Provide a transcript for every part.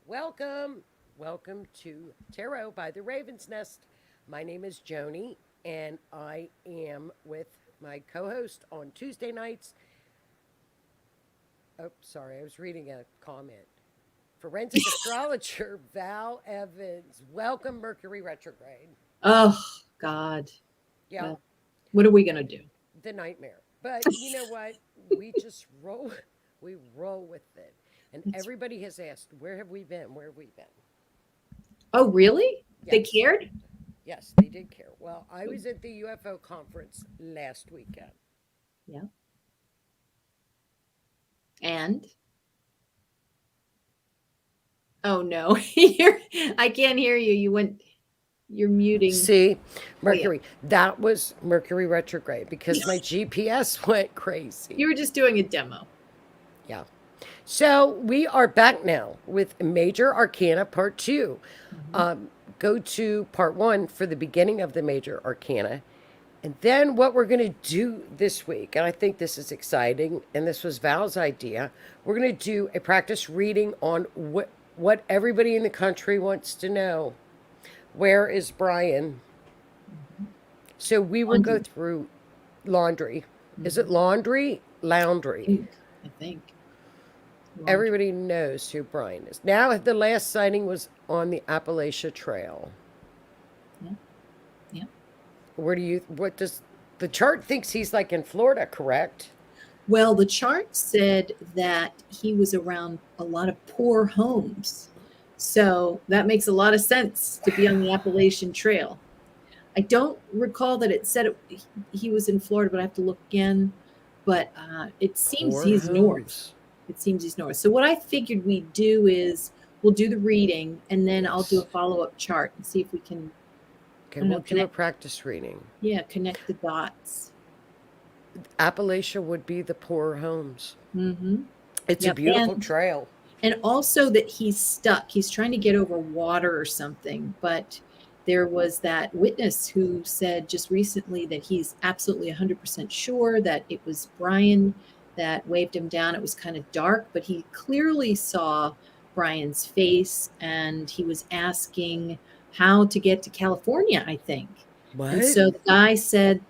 Welcome. Welcome to Tarot by the Raven's Nest. My name is Joni, and I am with my co host on Tuesday nights. Oh, sorry, I was reading a comment. Forensic astrologer Val Evans. Welcome, Mercury retrograde. Oh God. Yeah, Well, what are we gonna do? the nightmare. But you know what? We just roll. We roll with it. And It's everybody has asked, where have we been? Where have we been? Oh, really? They Yes. cared? Yes, they did care. Well, I was at the UFO conference last weekend. Yeah. And oh no. I can't hear you. You're muting. See, Oh yeah. Mercury, that was Mercury retrograde because my Yes. GPS went crazy. You were just doing a demo. Yeah. So we are back now with Major Arcana Part 2. Mhm. Um, go to Part 1 for the beginning of the Major Arcana. And then what we're going to do this week, and I think this is exciting, and this was Val's idea, we're going to do a practice reading on what everybody in the country wants to know. Where is Brian? Mhm. So we will go Laundry. through laundry. Is it Mhm. laundry? I Laundry. think. I think. Laundry. Everybody knows who Brian is. Now, the last sighting was on the Appalachia Trail. Yeah. Yeah. What does the chart thinks he's like in Florida, correct? Well, the chart said that he was around a lot of poor homes. So that makes a lot of sense to be on the Appalachian Trail. I don't recall that it said he was in Florida, but I have to look again. But it seems Poor he's north. homes. It seems he's north. So what I figured we'd do is we'll do the reading, and then I'll do a Yes. follow up chart and see if we can, Okay, I don't we'll know, do a connect. practice reading. Yeah, connect the dots. Appalachia would be the poor homes. Mm-hmm. It's a Yep. beautiful trail. And also that he's stuck. He's trying to get over water or something. But there was that witness who said just recently that he's absolutely 100% sure that it was Brian that waved him down. It was kind of dark, but he clearly saw Brian's face and he was asking how to get to California, I think. And What? so the guy said,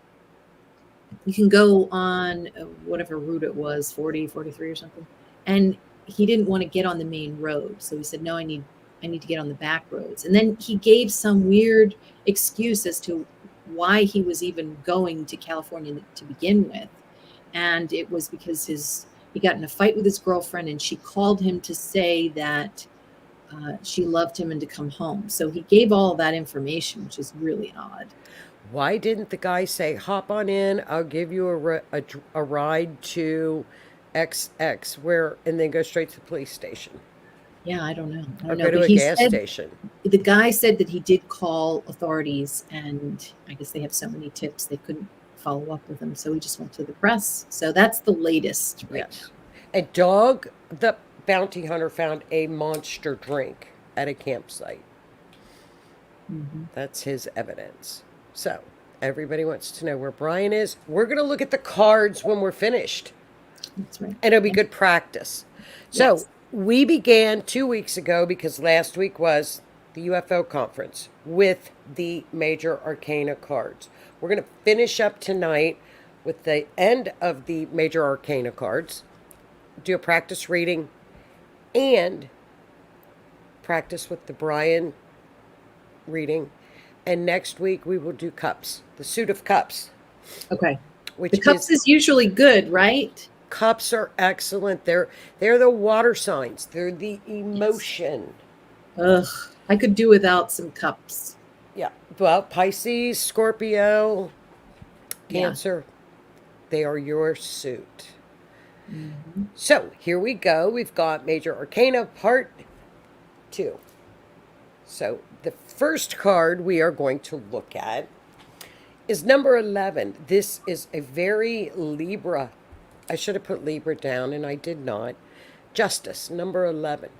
you can go on whatever route it was, 40, 43 or something. And he didn't want to get on the main road. So he said, no, I need to get on the back roads. And then he gave some weird excuse as to why he was even going to California to begin with. And it was because he got in a fight with his girlfriend and she called him to say that she loved him and to come home. So he gave all that information, which is really odd. Why didn't the guy say, hop on in, I'll give you a ride to XX, where, and then go straight to the police station Yeah, I don't know. I or don't know. go to But a he gas said station? the guy said that he did call authorities, and I guess they have so many tips they couldn't follow up with him. So he just went to the press. So that's the latest right now. Yes. And Dog, the bounty hunter, found a monster drink at a campsite. Hmm. That's his evidence. So, everybody wants to know where Brian is. We're going to look at the cards when we're finished, That's right. and it'll be Yeah. good practice. So, Yes. we began 2 weeks ago because last week was the UFO conference with the Major Arcana cards. We're going to finish up tonight with the end of the Major Arcana cards, do a practice reading, and practice with the Brian reading. And next week we will do cups, the suit of cups, Okay. The which cups is is usually good, right? cups are excellent. They're the water signs. They're the Yes. emotion. Ugh. I could do without some cups. Yeah. Well, Pisces, Scorpio, Yeah. Cancer, they are your suit. Hmm. So here we go. We've got Major Arcana Part 2. So the first card we are going to look at is number 11. This is a very Libra. I should have put Libra down and I did not. Justice, number 11.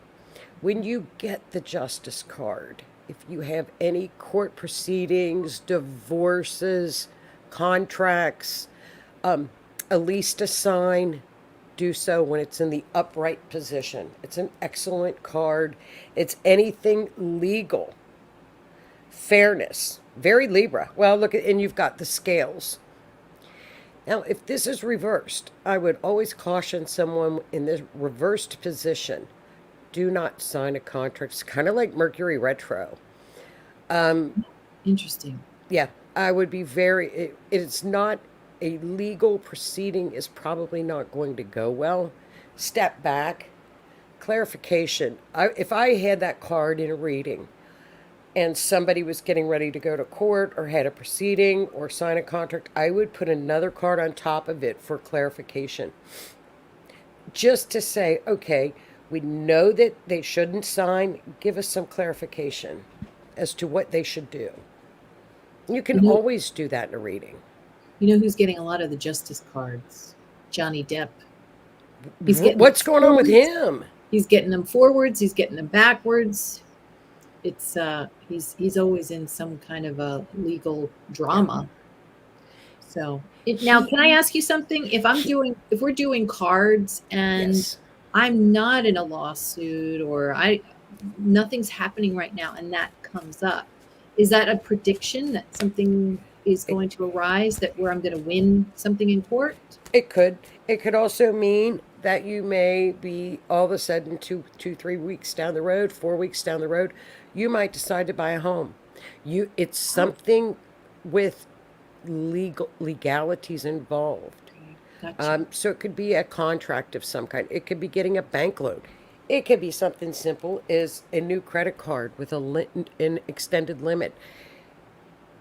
When you get the Justice card, if you have any court proceedings, divorces, contracts, a lease to sign, do so when it's in the upright position. It's an excellent card. It's anything legal. Fairness. Very Libra. Well, look at, and you've got the scales. Now, if this is reversed, I would always caution someone in this reversed position, do not sign a contract. It's kind of like Mercury retro. Interesting. Yeah, I would be it's not a legal proceeding, is probably not going to go well. Step back. Clarification. If I had that card in a reading and somebody was getting ready to go to court or had a proceeding or sign a contract, I would put another card on top of it for clarification. Just to say, okay, we know that they shouldn't sign. Give us some clarification as to what they should do. You can always do that in a reading. You know who's getting a lot of the justice cards? Johnny Depp. What's going on with him? He's getting them forwards. He's getting them backwards. It's he's always in some kind of a legal drama. So now, can I ask you something? If we're doing cards and Yes. I'm not in a lawsuit or nothing's happening right now, and that comes up, is that a prediction that something is going to arise where I'm going to win something in court? It could. It could also mean that you may be all of a sudden 3 weeks down the road, 4 weeks down the road, you might decide to buy a home. It's something with legalities involved. Gotcha. So it could be a contract of some kind. It could be getting a bank loan. It could be something simple as a new credit card with an extended limit.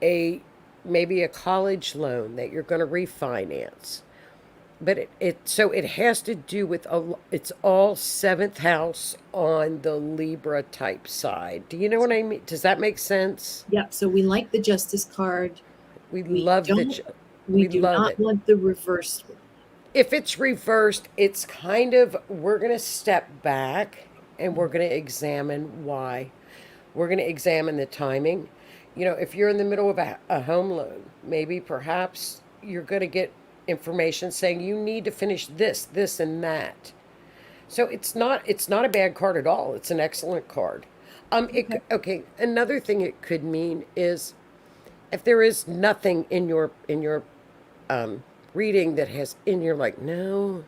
Maybe a college loan that you're going to refinance. But so it has to do with it's all seventh house on the Libra type side. Do you know what I mean? Does that make sense? Yep. So we like the justice card. We love We do love not it. want the reversed one. If it's reversed, it's kind of, we're going to step back and we're going to examine why. We're going to examine the timing. If you're in the middle of a home loan, maybe perhaps you're going to get information saying you need to finish this, and that. So it's not a bad card at all. It's an excellent card. Okay. Another thing it could mean is if there is nothing in your reading that has you're like, no,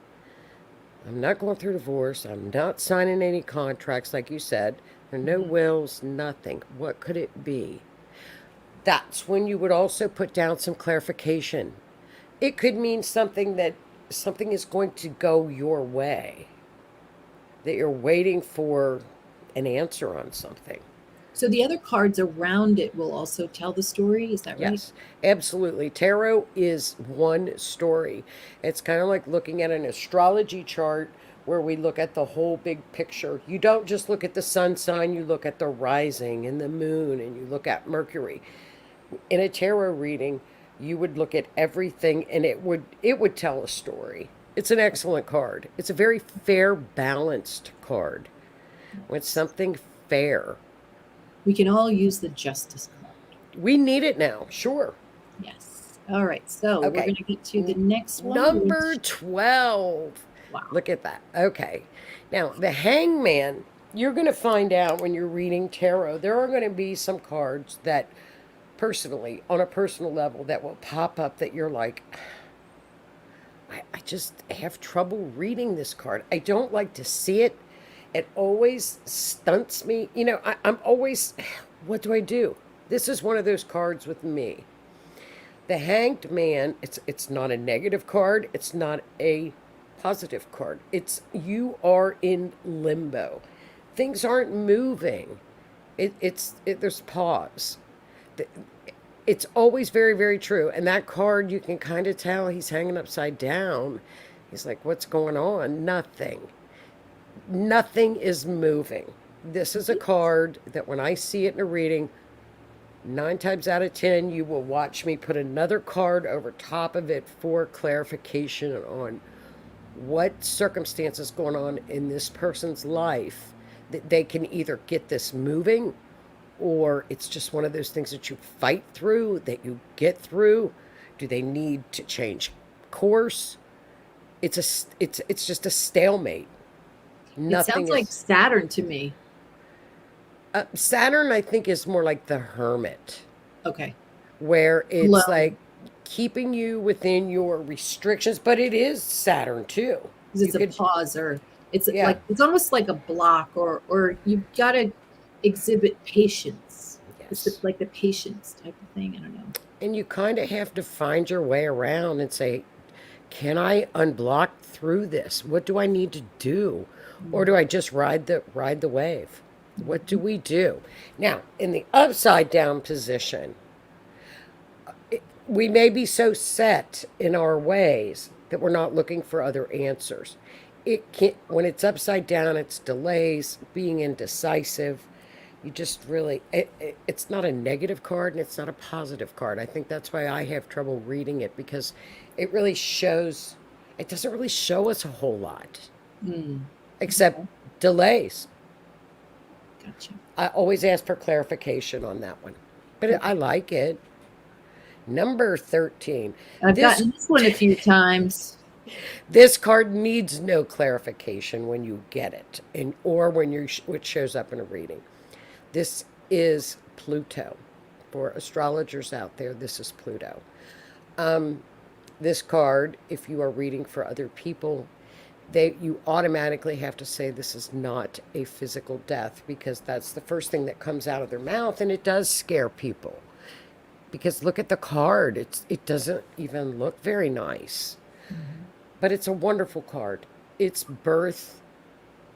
I'm not going through divorce. I'm not signing any contracts, like you said. There are no wills, nothing. What could it be? That's when you would also put down some clarification. It could mean something is going to go your way, that you're waiting for an answer on something. So the other cards around it will also tell the story. Is that right? Yes, absolutely. Tarot is one story. It's kind of like looking at an astrology chart where we look at the whole big picture. You don't just look at the sun sign, you look at the rising and the moon, and you look at Mercury. In a tarot reading, you would look at everything and it would tell a story. It's an excellent card. It's a very fair, balanced card. It's something fair. We can all use the justice card. We need it now, sure. Yes. All right. So we're going to get to the next one. Number 12. Wow. Look at that. Okay. Now, the Hangman, you're going to find out when you're reading tarot, there are going to be some cards that personally, on a personal level, that will pop up that you're like, I just have trouble reading this card. I don't like to see it. It always stunts me. I'm always, what do I do? This is one of those cards with me. The Hanged Man, it's not a negative card. It's not a positive card. You are in limbo. Things aren't moving. There's pause. It's always very, very true. And that card, you can kind of tell he's hanging upside down. He's like, what's going on? Nothing. Nothing is moving. This is a card that when I see it in a reading, 9 times out of 10, you will watch me put another card over top of it for clarification on what circumstances going on in this person's life that they can either get this moving, or it's just one of those things that you fight through, that you get through. Do they need to change course? it's just a stalemate. It Nothing sounds like is. Saturn to me. Saturn, I think, is more like the hermit, Okay. where it's like Alone. keeping you within your restrictions, but it is Saturn too. Because You it's a could, pause, or it's yeah, like it's almost like a block, or you've got to exhibit patience. It's yes. like the patience type of thing. I don't know. And you kind of have to find your way around and say, can I unblock through this? What do I need to do? Or Mm. do I just ride the wave? What do Mhm. we do? Now, in the upside down position, we may be so set in our ways that we're not looking for other answers. It can when it's upside down, it's delays, being indecisive. You just really it's not a negative card and it's not a positive card. I think that's why I have trouble reading it because it really shows it doesn't really show us a whole lot Mm. except Okay. delays. Gotcha. I always ask for clarification on that one. But I Okay. like it. Number 13. I've This gotten this one a few times. This card needs no clarification when you get it, and or when you it shows up in a reading. This is Pluto. For astrologers out there, this is Pluto. This card, if you are reading for other people, you automatically have to say this is not a physical death because that's the first thing that comes out of their mouth, and it does scare people. Because look at the card; it doesn't even look very nice. Mhm. But it's a wonderful card. It's birth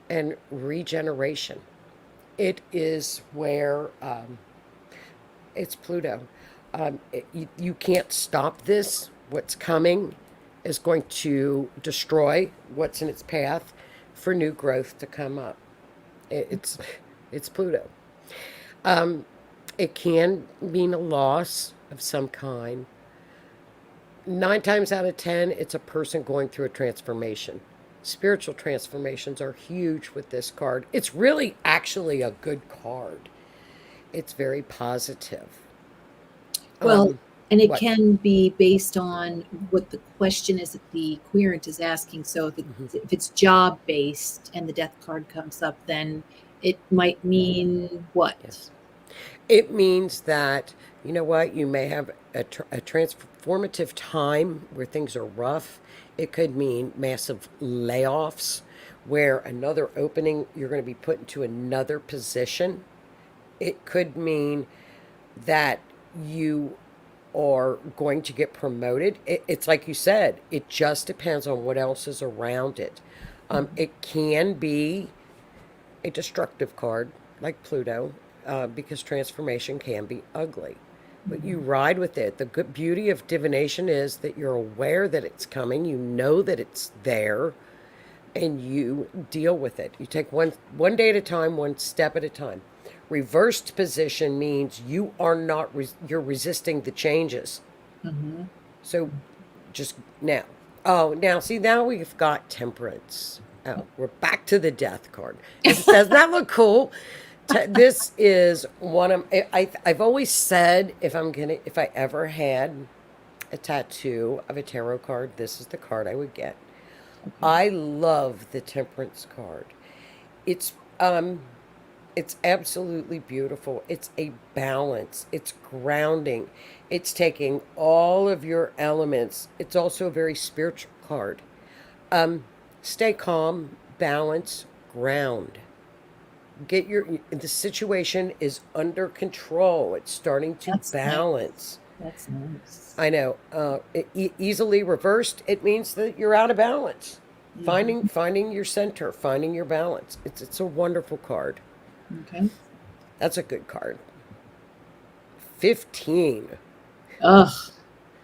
and regeneration. It is where it's Pluto. You can't stop this. What's coming is going to destroy what's in its path for new growth to come up. It's it's Pluto. It can mean a loss of some kind. 9 times out of 10, it's a person going through a transformation. Spiritual transformations are huge with this card. It's really actually a good card. It's very positive. Well, Um, and it what? can be based on what the question is that the querent is asking. So if it's job based and the death card comes up, then it might mean what? Yes. It means that, you know what, you may have a transformative time where things are rough. It could mean massive layoffs where another opening, you're going to be put into another position. It could mean that you are going to get promoted. It's like you said, it just depends on what else is around it. It can be a destructive card like Pluto because transformation can be ugly. But you Mhm. ride with it. The good beauty of divination is that you're aware that it's coming, you know that it's there, and you deal with it. You take one day at a time, one step at a time. Reversed position means you are not you're resisting the changes. Mhm. So just now. Oh, now see now we've got Temperance. Oh, we're back to the death card. Doesn't that look cool? This is one of I've always said if I ever had a tattoo of a tarot card, this is the card I would get. Okay. I love the Temperance card. It's um it's absolutely beautiful. It's a balance. It's grounding. It's taking all of your elements. It's also a very spiritual card. Stay calm, balance, ground. The situation is under control. It's starting to That's nice. balance. That's nice. I know. Easily reversed, it means that you're out of balance. Mhm. Finding your center, finding your balance. It's a wonderful card. Okay. That's a good card. 15. Ugh.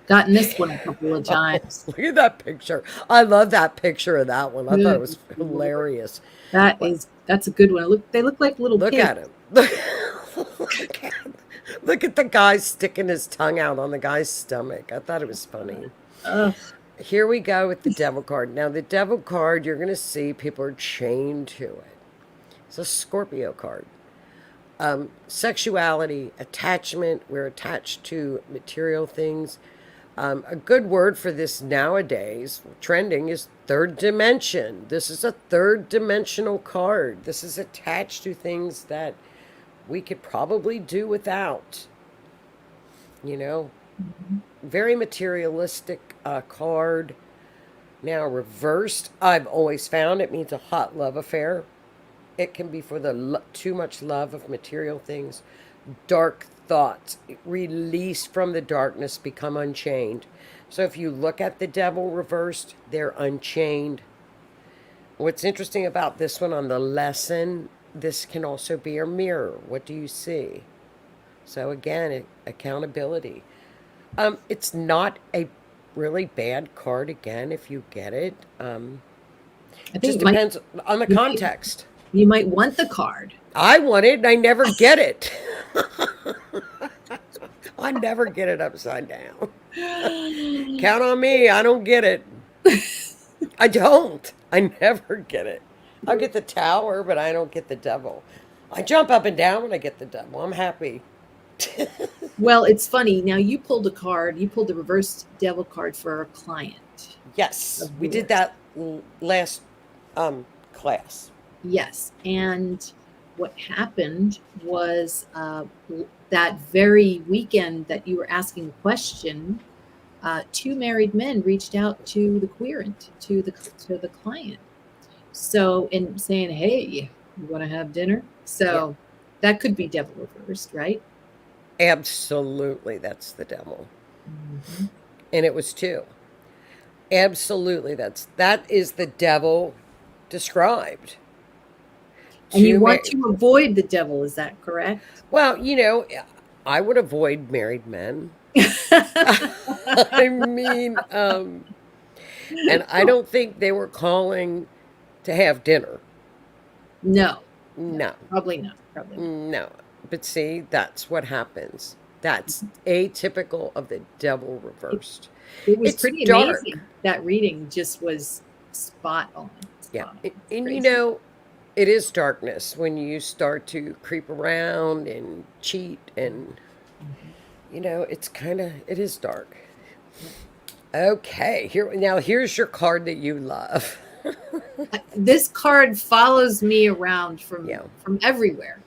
Gotten this one a couple of times. Look at that picture. I love that picture of that one. I thought it Good was Lord. hilarious. What? That's a good one. They look like little Look pigs. at him. Look at the guy sticking his tongue out on the guy's stomach. I thought it was funny. Ugh. Here we go with the devil card. Now, the devil card, you're going to see people are chained to it. It's a Scorpio card. Sexuality, attachment, we're attached to material things. A good word for this nowadays, trending, is third dimension. This is a third dimensional card. This is attached to things that we could probably do without. You know, Mhm. very materialistic card. Now, reversed, I've always found it means a hot love affair. It can be for the too much love of material things. Dark thoughts, release from the darkness, become unchained. So if you look at the devil reversed, they're unchained. What's interesting about this one on the lesson, this can also be a mirror. What do you see? So again, accountability. It's not a really bad card again if you get it. I Just think might depends on the you might context. you might want the card. I want it and I never get it. I never get it upside down. Count on me, I don't get it. I don't. I never get it. I'll get the tower, but I don't get the devil. I jump up and down when I get the devil. I'm happy. Well, it's funny. Now you pulled a card. You pulled the reversed devil card for a client Yes, of we did yours. that last class. Yes. And what happened was that very weekend that you were asking the question, two married men reached out to the querent, to the client. So, and saying, "Hey, you want to have dinner?" Yeah, So that could be devil reversed, right? absolutely, that's the devil. Mhm. And it was two. Absolutely, that is the devil described. And you Two want mar- to avoid the devil, is that correct? Well, I would avoid married men. I mean, and I don't think they were calling to have dinner. No, no, No, probably not. Probably not. no. But see, that's what happens. That's atypical of the devil It, reversed. it was It's pretty dark. amazing. That reading just was spot on. Yeah. Spot on. It's And crazy. it is darkness when you start to creep around and cheat and Mhm. it is dark. Yep. Okay, here's your card that you love. This card follows me around from Yeah. everywhere.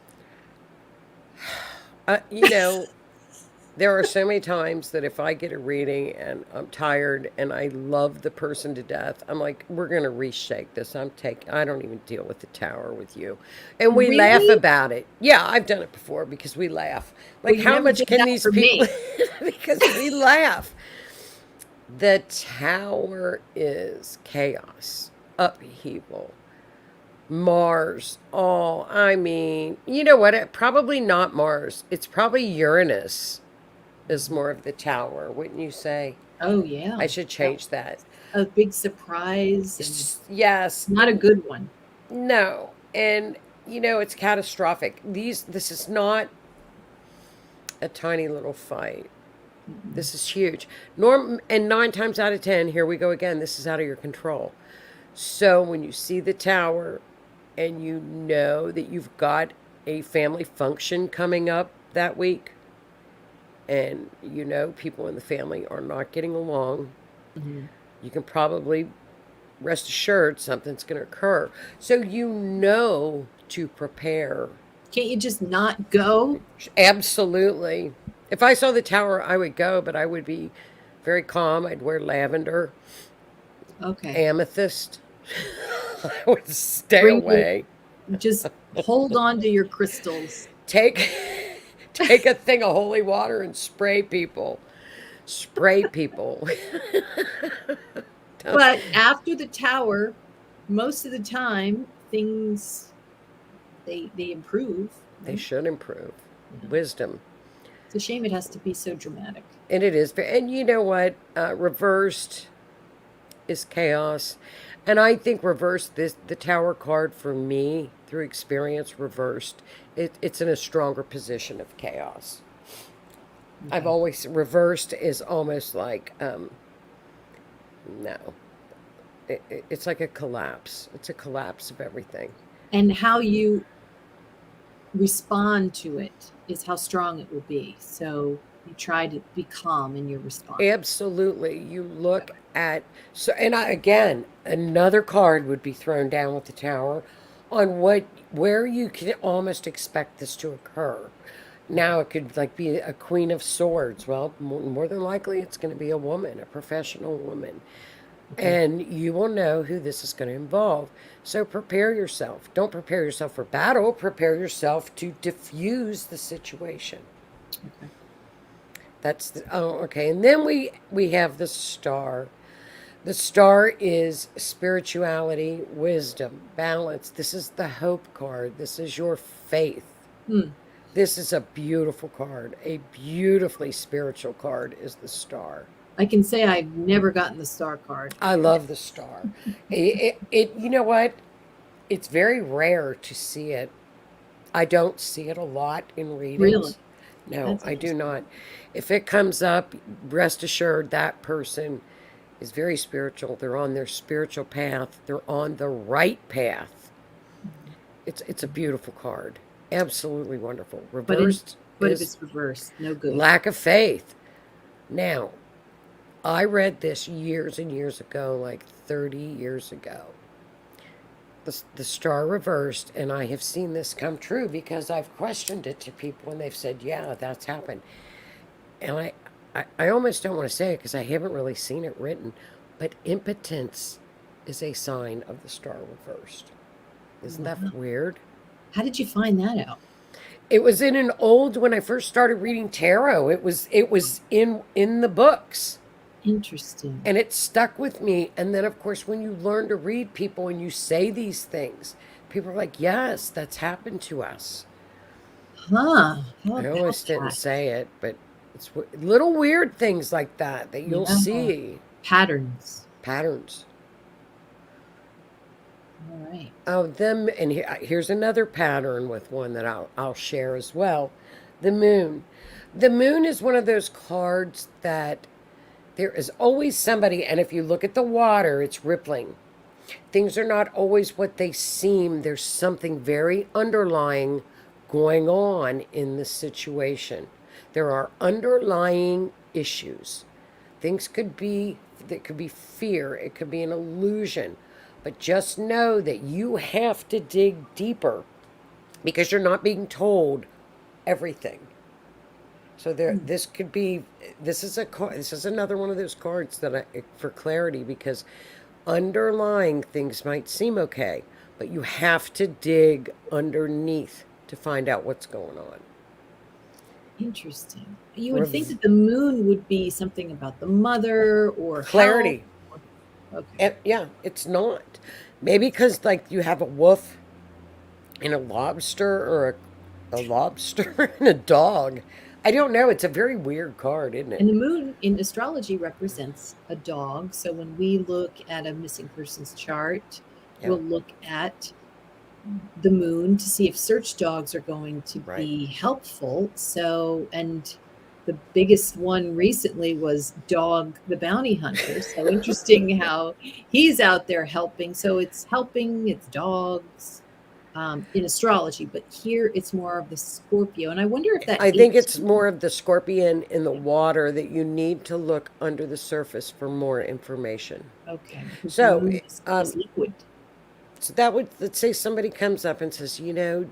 Uh, you know, there are so many times that if I get a reading and I'm tired and I love the person to death, I'm like, we're gonna reshake this. I don't even deal with the tower with you. And we laugh Really? about it. Yeah, I've done it before because we laugh. Well, Like you how never much did can that these for people me. because we laugh. The tower is chaos, upheaval. Mars. Oh, I mean, you know what? Probably not Mars. It's probably Uranus is more of the tower, wouldn't you say? Oh I yeah, should that change that. a big surprise and Yes, not a good one. no, and it's catastrophic. This is not a tiny little fight. Mm-mm. This is huge. Norm and 9 times out of 10, here we go again. This is out of your control. So when you see the tower, and you know that you've got a family function coming up that week, and people in the family are not getting along, Mhm. you can probably rest assured something's going to occur. So to prepare. Can't you just not go? Absolutely. If I saw the tower, I would go, but I would be very calm. I'd wear lavender, Okay. amethyst. I would stay Bring your away. just hold on to your crystals. Take take a thing of holy water and spray people. Spray people. But after the tower, most of the time things they improve, They right? should improve. Yeah. Wisdom. It's a shame it has to be so dramatic. And it is. And you know what? Reversed is chaos. And I think reversed, the tower card for me, through experience, reversed, it's in a stronger position of chaos. I've Okay. always reversed is almost like no. It's like a collapse. It's a collapse of everything. And how you respond to it is how strong it will be. So You try to be calm in your response. Absolutely. You look at, so, and again, another card would be thrown down with the tower on where you can almost expect this to occur. Now it could like be a queen of swords. Well, more than likely it's going to be a woman, a professional woman. Okay. And you will know who this is going to involve. So prepare yourself. Don't prepare yourself for battle, prepare yourself to diffuse the situation. Okay. That's okay. And then we have the star. The star is spirituality, wisdom, balance. This is the hope card. This is your faith. Hmm. This is a beautiful card. A beautifully spiritual card is the star. I can say I've never gotten the star card. I love the star. You know what? It's very rare to see it. I don't see it a lot in Really? readings. No, That's I do interesting. not. If it comes up, rest assured that person is very spiritual. They're on their spiritual path. They're on the right path. It's a beautiful card. Absolutely wonderful. But in Reversed but if is it's reversed, no good. lack of faith. Now, I read this years and years ago, like 30 years ago. The star reversed, and I have seen this come true because I've questioned it to people and they've said, yeah, that's happened. And I almost don't want to say it because I haven't really seen it written, but impotence is a sign of the star reversed. Isn't Wow. that weird? How did you find that out? It was in an old when I first started reading tarot. It was in the books. Interesting. And it stuck with me. And then, of course, when you learn to read people and you say these things, people are like, yes, that's happened to us. Huh. How I about almost didn't that? say it, but it's little weird things like that that you'll Yeah. see Patterns. patterns. All right. Oh, them, and here's another pattern with one that I'll share as well. The moon. The moon is one of those cards that there is always somebody, and if you look at the water, it's rippling. Things are not always what they seem. There's something very underlying going on in the situation. There are underlying issues. Things could be, that could be fear, it could be an illusion. But just know that you have to dig deeper because you're not being told everything. So Hmm. this could be, this is another one of those cards that for clarity, because underlying things might seem okay, but you have to dig underneath to find out what's going on. Interesting. You would think Rev- that the moon would be something about the mother or health. Clarity. Okay. And yeah, it's not. Maybe because like you have a wolf and a lobster, or a lobster and a dog. I don't know. It's a very weird card, isn't it? And the moon in astrology represents a dog. So when we look at a missing persons chart, Yeah, we'll look at the moon to see if search dogs are going to right. be helpful. So, and the biggest one recently was Dog the Bounty Hunter. So interesting how he's out there helping. So it's helping, it's dogs in astrology, but here it's more of the Scorpio. And I wonder if that I think it's 18, more of the scorpion in the water that you need to look under the surface for more information. okay, because the So, moon is liquid. so that would, let's say somebody comes up and says, you know,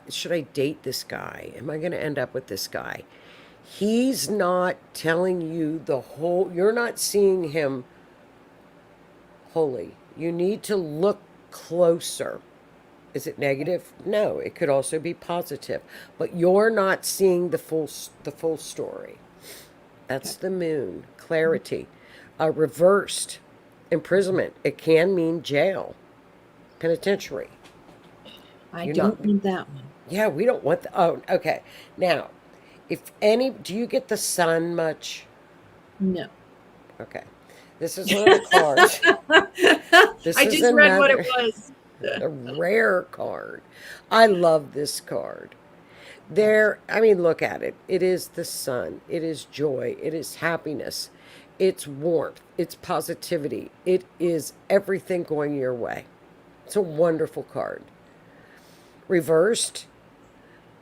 should I date this guy? Am I going to end up with this guy? He's not telling you the whole, you're not seeing him wholly. You need to look closer. Is it negative? No, it could also be positive. But you're not seeing the full story. Okay. That's the moon. Clarity. Reversed imprisonment. It can mean jail, penitentiary. I You're not. don't want that one. Yeah, we don't want the. Oh, okay. Now, if any, do you get the sun much? No. Okay. This is one of the cards. This I is just read what it another was. a rare card. I love this card. I mean, look at it. It is the sun. It is joy. It is happiness. It's warmth. It's positivity. It is everything going your way. It's a wonderful card. Reversed,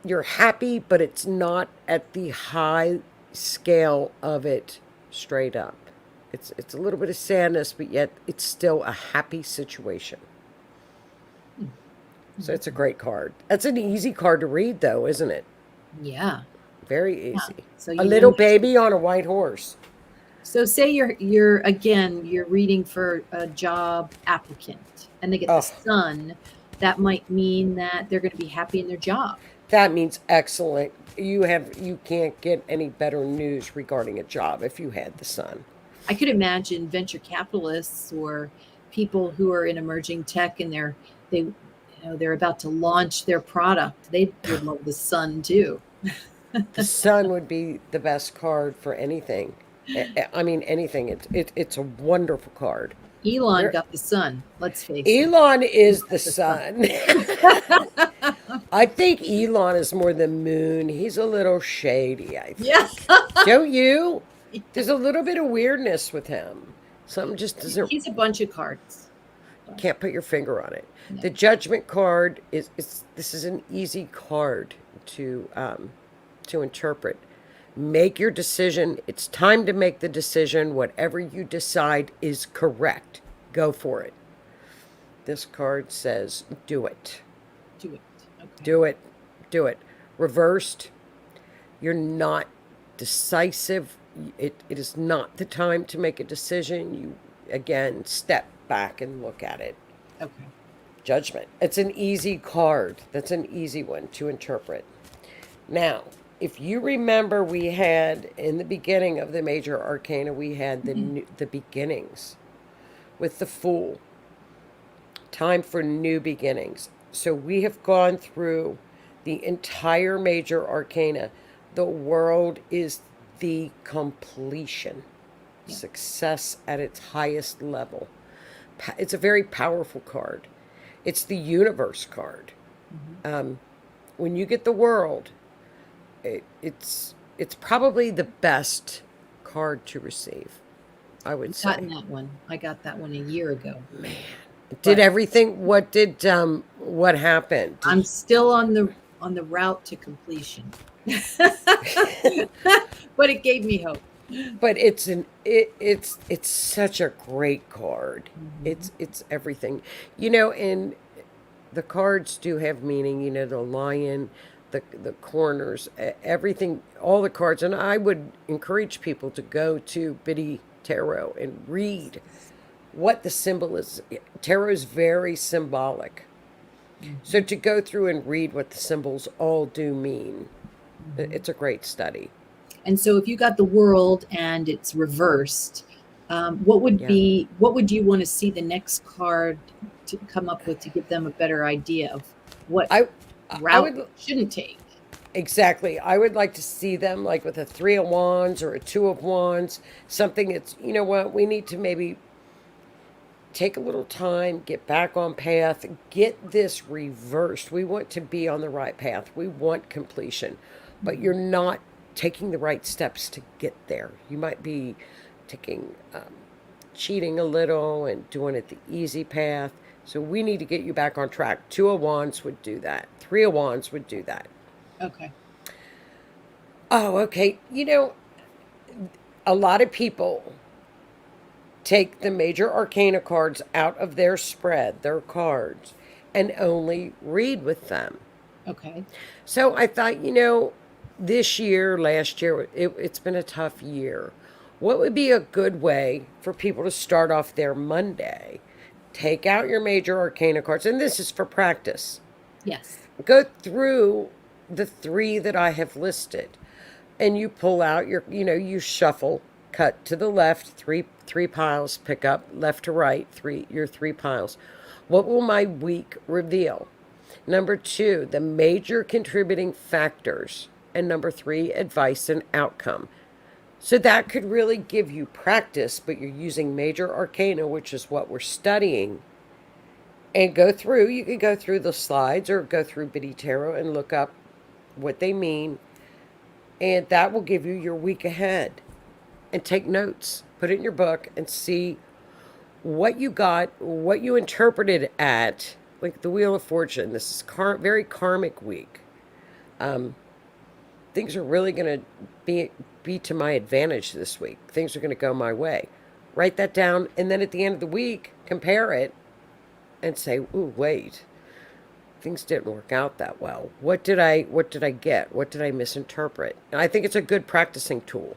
you're happy, but it's not at the high scale of it straight up. It's a little bit of sadness, but yet it's still a happy situation. So it's a great card. That's an easy card to read, though, isn't it? Yeah. Very Yeah. easy. So A you little know, baby on a white horse. so say you're reading for a job applicant and they get the Oh, sun, that might mean that they're going to be happy in their job. that means excellent. You can't get any better news regarding a job if you had the sun. I could imagine venture capitalists or people who are in emerging tech and they're about to launch their product. They would love the sun too. The sun would be the best card for anything. I mean, anything. It's a wonderful card. Elon There, got the sun. Let's face it. Elon He is got the the sun. sun. I think Elon is more the moon. He's a little shady, I Yeah. think. Don't you? There's a little bit of weirdness with him. Something just doesn't, He's a bunch of cards. can't put your finger on it. No. The judgment card this is an easy card to interpret. Make your decision. It's time to make the decision. Whatever you decide is correct. Go for it. This card says, do it. Do it. Okay. Do it. Do it. Reversed, you're not decisive. It is not the time to make a decision. You, again, step back and look at it. Okay. Judgment. It's an easy card. That's an easy one to interpret. Now, if you remember, we had in the beginning of the Major Arcana, we had the beginnings with the Fool. Time for new beginnings. So we have gone through the entire Major Arcana. The world is the completion, Yeah. success at its highest level. It's a very powerful card. It's the universe card. When you get the world, it's probably the best card to receive, I would I've say. gotten that one. I got that one a year ago. Did But everything? What happened? I'm still on the route to completion. But it gave me hope. But it's such a great card. It's everything. And the cards do have meaning. The lion, the corners, everything, all the cards. And I would encourage people to go to Biddy Tarot and read what the symbol is. Tarot is very symbolic. So to go through and read what the symbols all do mean, it's a great study. And so if you got the world and it's reversed, what would Yeah. you want to see the next card to come up with to give them a better idea of what I route would they shouldn't take? exactly. I would like to see them like with a 3 of Wands or a 2 of Wands, something that's, you know what, we need to maybe take a little time, get back on path, get this reversed. We want to be on the right path. We want completion, but you're not taking the right steps to get there. You might be taking, cheating a little and doing it the easy path. So we need to get you back on track. 2 of Wands would do that. 3 of Wands would do that. Okay. Oh, okay. A lot of people take the Major Arcana cards out of their spread, their cards, and only read with them. Okay. So I thought, this year, last year, it's been a tough year. What would be a good way for people to start off their Monday? Take out your Major Arcana cards, and this is for practice. Yes. Go through the 3 that I have listed, and you pull out you shuffle, cut to the left, three piles, pick up left to right, your 3 piles. What will my week reveal? Number 2, the major contributing factors. And number 3, advice and outcome. So that could really give you practice, but you're using Major Arcana, which is what we're studying. And you can go through the slides or go through Biddy Tarot and look up what they mean. And that will give you your week ahead. And take notes, put it in your book and see what you got, what you interpreted at, like the Wheel of Fortune. This is very karmic week. things are really going to be to my advantage this week. Things are going to go my way. Write that down, and then at the end of the week, compare it and say, "Ooh, wait, things didn't work out that well. What did I get? What did I misinterpret?" And I think it's a good practicing tool.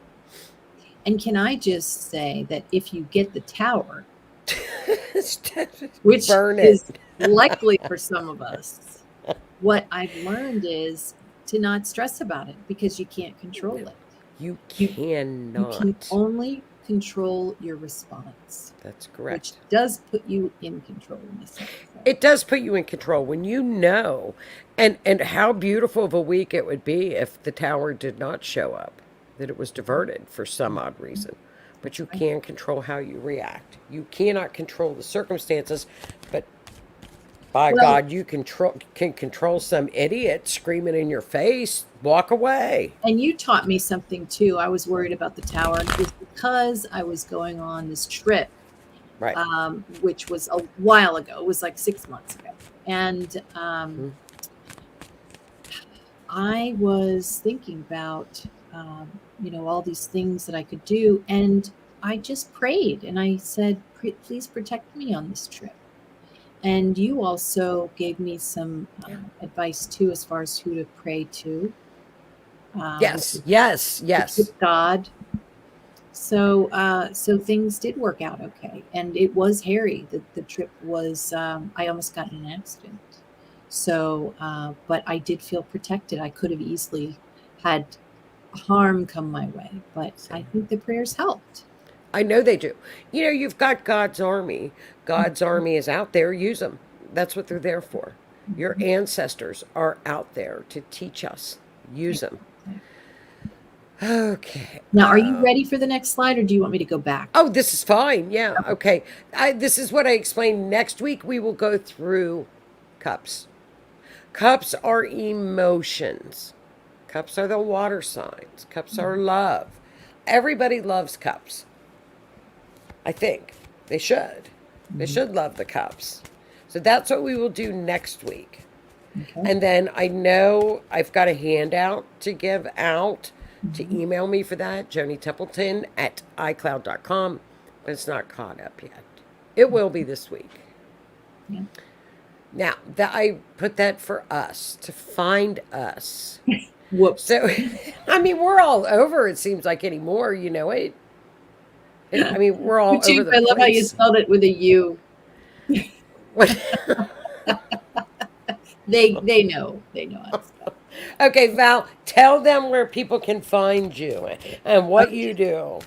And can I just say that if you get the tower, which Burn is it. likely for some of us, what I've learned is to not stress about it because you can't control it. You You cannot. can only control your response. That's correct. Which does put you in control in a sense. It does put you in control when you know, and how beautiful of a week it would be if the tower did not show up, that it was diverted for some odd reason. But you can control how you react. You cannot control the circumstances, but by God, you can control some idiot screaming in your face. Walk away. And you taught me something too. I was worried about the tower, and it was because I was going on this trip, Right. Which was a while ago. It was like 6 months ago, and I was thinking about all these things that I could do, and I just prayed and I said, "Please protect me on this trip." And you also gave me some advice too, as far as who to pray to. Yes. God. So things did work out okay, and it was hairy. The trip was. I almost got in an accident. So, but I did feel protected. I could have easily had harm come my way, but I think the prayers helped. I know they do. You've got God's army. God's army is out there. Use them. That's what they're there for. Your ancestors are out there to teach us. Use them. Okay. Now, are you ready for the next slide, or do you want me to go back? Oh, this is fine. Yeah. Okay. This is what I explained. Next week, we will go through cups. Cups are emotions. Cups are the water signs. Cups are love. Everybody loves cups. I think they should. They should love the cups. So that's what we will do next week. Okay. And then I know I've got a handout to give out. To email me for that, Joni Templeton at iCloud.com. But it's not caught up yet. It will be this week. Yeah. Now, I put that for us, to find us. Whoops. So, I mean, we're all over, it seems like, anymore. I mean, we're all over the I love place. how you spelled it with a U. They know. They know how to spell. Okay, Val, tell them where people can find you and what you do.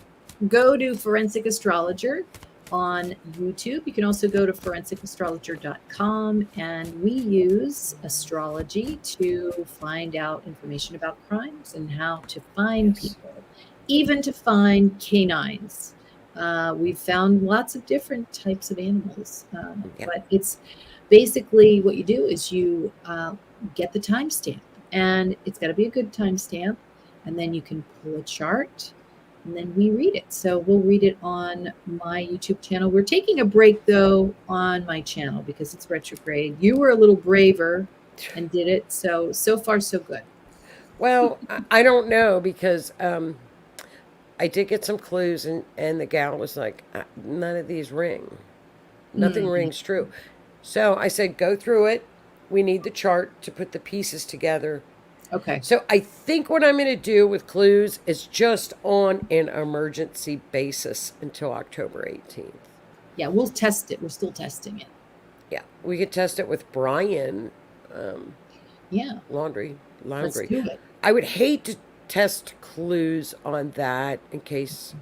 Go to Forensic Astrologer on YouTube. You can also go to forensicastrologer.com, and we use astrology to find out information about crimes and how to find people, even to find canines. We've found lots of different types of animals, but it's basically what you do is you get the timestamp, and it's got to be a good timestamp, and then you can pull a chart, and then we read it. So we'll read it on my YouTube channel. We're taking a break, though, on my channel because it's retrograde. You were a little braver and did it. So far, so good. Well, I don't know because I did get some clues, and the gal was like, none of these ring. Nothing rings true. So I said, go through it. We need the chart to put the pieces together. Okay. So I think what I'm going to do with clues is just on an emergency basis until October 18th. Yeah, we'll test it. We're still testing it. Yeah, we could test it with Brian. Laundry. Let's do it. I would hate to test clues on that in case.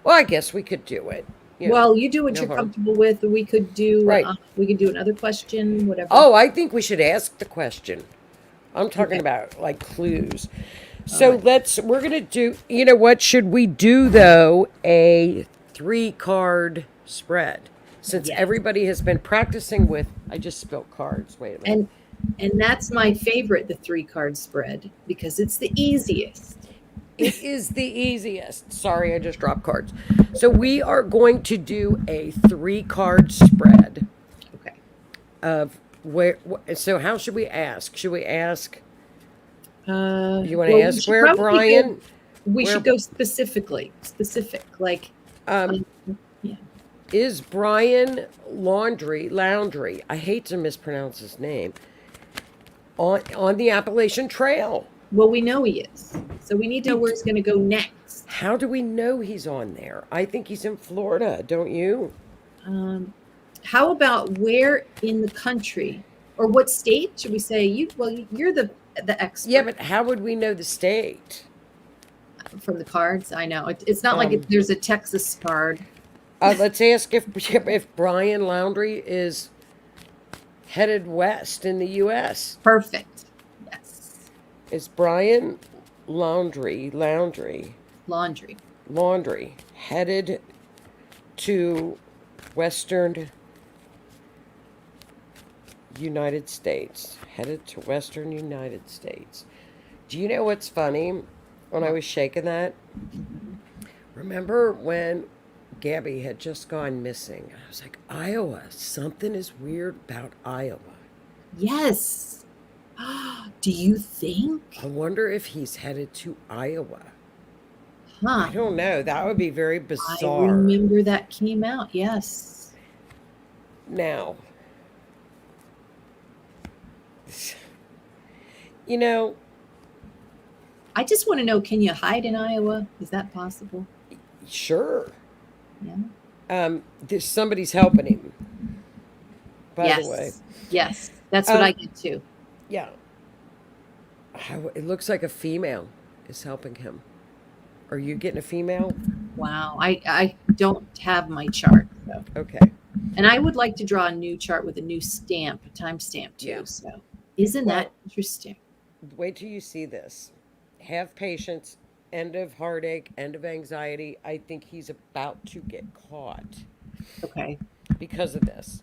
Well, I guess we could do it. Well, you do what you're comfortable with. We could do. Right. We could do another question, whatever. Oh, I think we should ask the question. I'm talking about like clues. So we're going to do, what should we do though? A 3-card spread. Since everybody has been practicing with, I just spilled cards. Wait a minute. And that's my favorite, the 3-card spread, because it's the easiest. It is the easiest. Sorry, I just dropped cards. So we are going to do a 3-card spread. Okay. Of where? So how should we ask? Should we ask? You want to Well, ask where Brian? we Where should go specific, like, um, yeah. is Brian Laundry? I hate to mispronounce his name. On the Appalachian Trail. Well, we know he is, so we need to know where he's going to go next. How do we know he's on there? I think he's in Florida, don't you? How about where in the country, or what state should we say? You're the expert. Yeah, but how would we know the state? From the cards. I know it's not like there's a Texas card. Let's ask if Brian Laundry is headed west in the U.S. Perfect. Yes. Is Brian Laundry headed to Western United States? Headed to Western United States. Do you know what's funny? When I was shaking that, remember when Gabby had just gone missing? I was like, Iowa, something is weird about Iowa. Yes. Do you think? I wonder if he's headed to Iowa. Huh. I don't know. That would be very bizarre. I remember that came out. Yes. Now, you know, I just want to know, can you hide in Iowa? Is that possible? sure. Yeah. Somebody's helping him. By Yes. the way, Yes. That's what I get too. yeah. It looks like a female is helping him. Are you getting a female? Wow. I don't have my chart. So. Okay. And I would like to draw a new chart with a new stamp, a timestamp too. Yeah. So isn't that interesting? Wait till you see this. Have patience. End of heartache. End of anxiety. I think he's about to get caught Okay. because of this.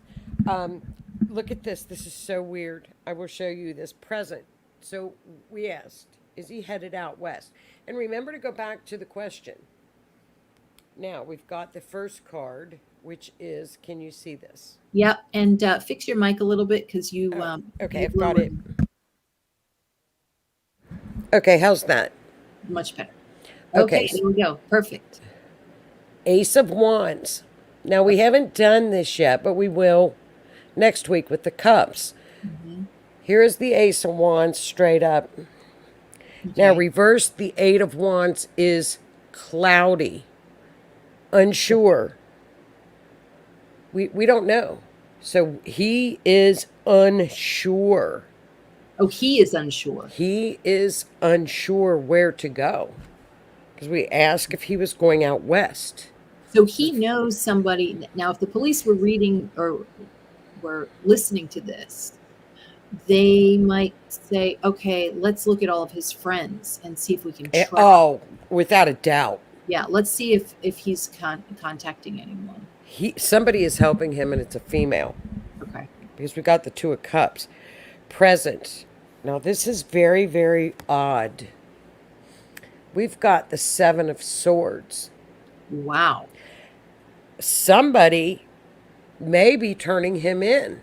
Look at this. This is so weird. I will show you this present. So we asked, is he headed out west? And remember to go back to the question. Now we've got the first card, which is, can you see this? Yep. And fix your mic a little bit because you. Okay, you I've got it. lowered. Okay, how's that? Much better. Okay. Okay, there we go. Perfect. Ace of Wands. Now, we haven't done this yet, but we will next week with the cups. Mm-hmm. Here is the Ace of Wands straight up. Now, Okay. reverse, the Eight of Wands is cloudy, unsure. We don't know. So he is unsure. Oh, he is unsure. He is unsure where to go. Because we asked if he was going out west. So he knows somebody. Now, if the police were reading or were listening to this, they might say, okay, let's look at all of his friends and see if we can track. Oh, without a doubt. Yeah, let's see if he's contacting anyone. Somebody is helping him, and it's a female. Okay. Because we got the Two of Cups. Present. Now, this is very, very odd. We've got the Seven of Swords. Wow. Somebody may be turning him in.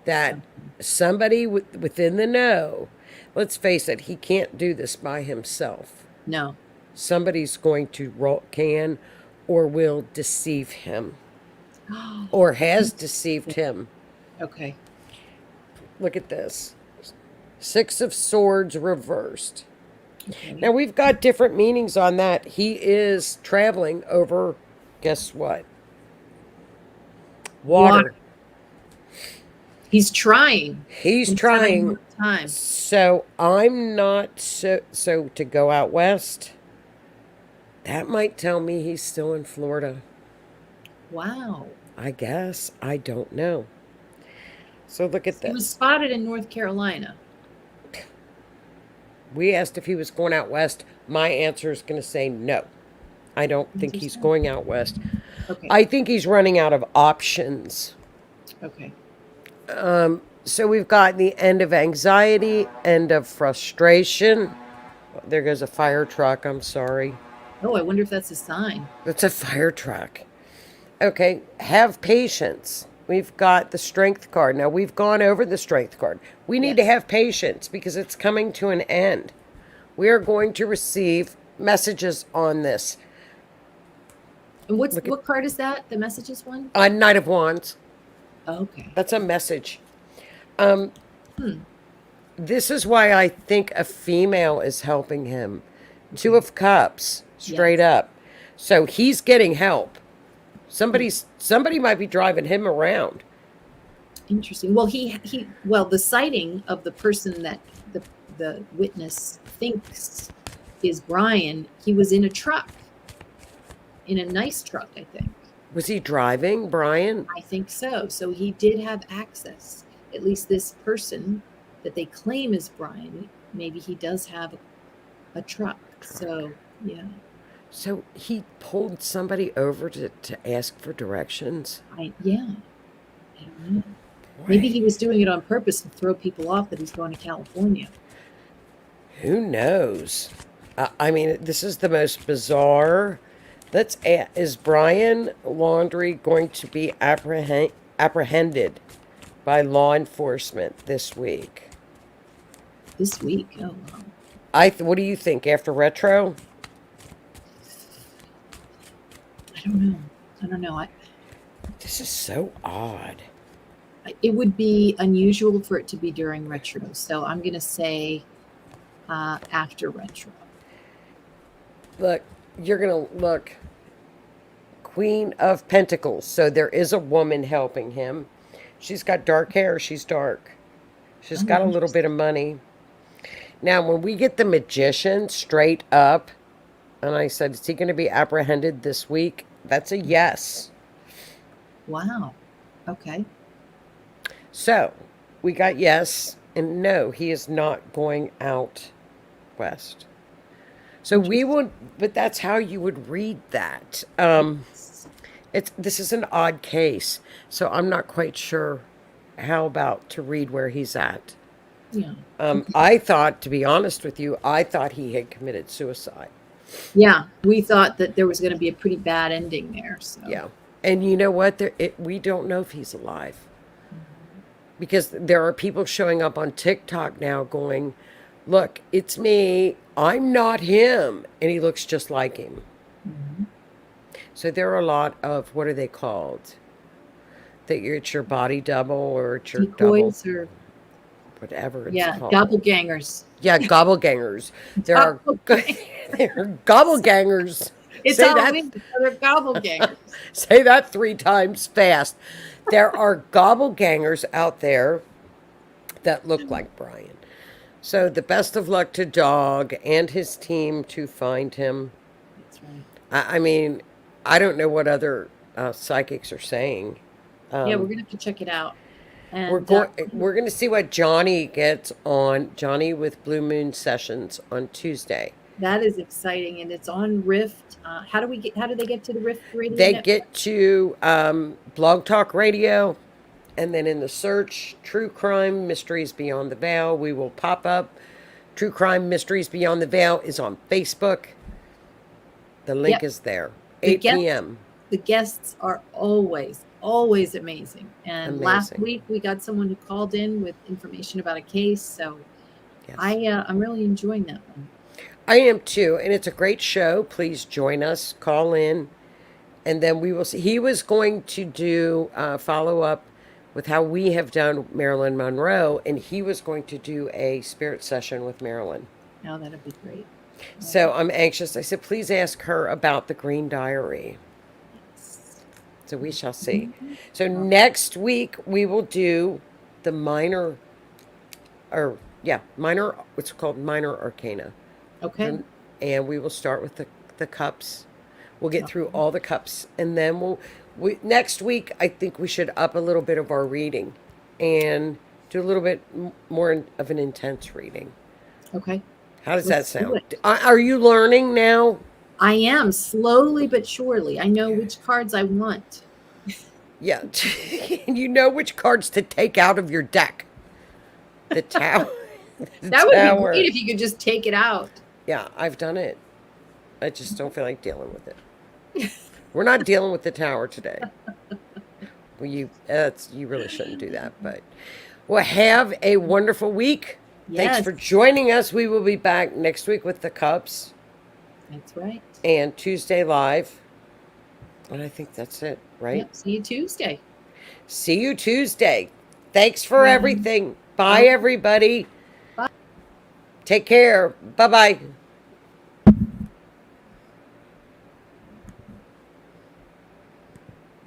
That somebody within the know. Let's face it, he can't do this by himself. No. Somebody's going to can or will deceive him. Or has deceived him. Okay. Look at this. Six of Swords reversed. Okay. Now, we've got different meanings on that. He is traveling over, guess what? Water. He's trying. He's trying. Time. So I'm not so to go out west. That might tell me he's still in Florida. Wow. I guess. I don't know. So look at He this. was spotted in North Carolina. We asked if he was going out west. My answer is going to say no. I don't think he's going out west. Okay. I think he's running out of options. Okay. So we've got the end of anxiety, end of frustration. There goes a fire truck. I'm sorry. Oh, I wonder if that's a sign. It's a fire truck. Okay, have patience. we've got the strength card. Now, we've gone over the strength card. We need to Yes. have patience because it's coming to an end. We are going to receive messages on this. And Look at what card is that? The messages one? Knight of Wands. Okay. That's a message. Hmm. This is why I think a female is helping him. Two of Cups, straight Yes. up. So he's getting help. Somebody might be driving him around. Interesting. Well, well, the sighting of the person that the witness thinks is Brian, he was in a truck, in a nice truck, I think. Was he driving, Brian? I think so. So he did have access. At least this person that they claim is Brian, maybe he does have a truck. So, yeah. So he pulled somebody over to ask for directions. Yeah. I don't know. Boy, Maybe he was doing it on purpose to throw people off that he's going to California. who knows? I mean, this is the most bizarre. Is Brian Laundrie going to be apprehended by law enforcement this week? This week. Oh, wow. What do you think after retro? I don't know. I don't know. This is so odd. It would be unusual for it to be during retro. So I'm going to say after retro. Look, you're going to look. Queen of Pentacles. So there is a woman helping him. She's got dark hair. She's dark. She's got a little bit of money. Now, when we get the Magician straight up, and I said, is he going to be apprehended this week? That's a yes. Wow. Okay. So we got yes and no. He is not going out west. So we would, but that's how you would read that. This is an odd case, so I'm not quite sure how about to read where he's at. Yeah. I thought, to be honest with you, I thought he had committed suicide. Yeah. We thought that there was going to be a pretty bad ending there. So Yeah, and you know what? We don't know if he's alive because there are people showing up on TikTok now going, "Look, it's me. I'm not him," and he looks just like him. Mhm. So there are a lot of, what are they called? It's your body double or it's your decoys double, or whatever it's yeah, called. doppelgangers. Yeah, gobblegangers. There are there are gobblegangers. It's Say Halloween. that. They're doppelgangers. Say that 3 times fast. There are gobblegangers out there that look like Brian. So the best of luck to Dog and his team to find him. That's right. I mean, I don't know what other psychics are saying. Yeah, we're gonna have to check it out. And We're going to see what Johnny gets on Johnny with Blue Moon Sessions on Tuesday. that is exciting, and it's on Rift. How do they get to the Rift radio? They network? get to Blog Talk Radio, and then in the search, True Crime Mysteries Beyond the Veil, we will pop up. True Crime Mysteries Beyond the Veil is on Facebook. The link Yep. is there. The 8 p.m. The guests are always amazing. And last Amazing. week we got someone who called in with information about a case, so Yes. I'm really enjoying that one. I am too, and it's a great show. Please join us, call in, and then we will see. He was going to do follow up with how we have done Marilyn Monroe, and he was going to do a spirit session with Marilyn. Now that'd be great. So I'm anxious. I said, please ask her about the Green Diary. So we shall see. So next week we will do the minor, what's called Minor Arcana. Okay. And we will start with the cups. We'll get through all the cups, and then next week I think we should up a little bit of our reading and do a little bit more of an intense reading. Okay. How does Let's that do sound? it. Are you learning now? I am slowly but surely. I know which cards I want. Yeah. You know which cards to take out of your deck. The tower. That would be great if you could just take it out. Yeah, I've done it. I just don't feel like dealing with it. We're not dealing with the tower today. Well, you really shouldn't do that, but well, have a wonderful week. Thanks Yes, for joining us. We will be back next week with the Cubs that's right. and Tuesday live. And I think that's it, right? Yep. See you Tuesday. See you Tuesday. Thanks for Bye. everything. Bye, Okay. everybody. Bye. Take care. Bye bye.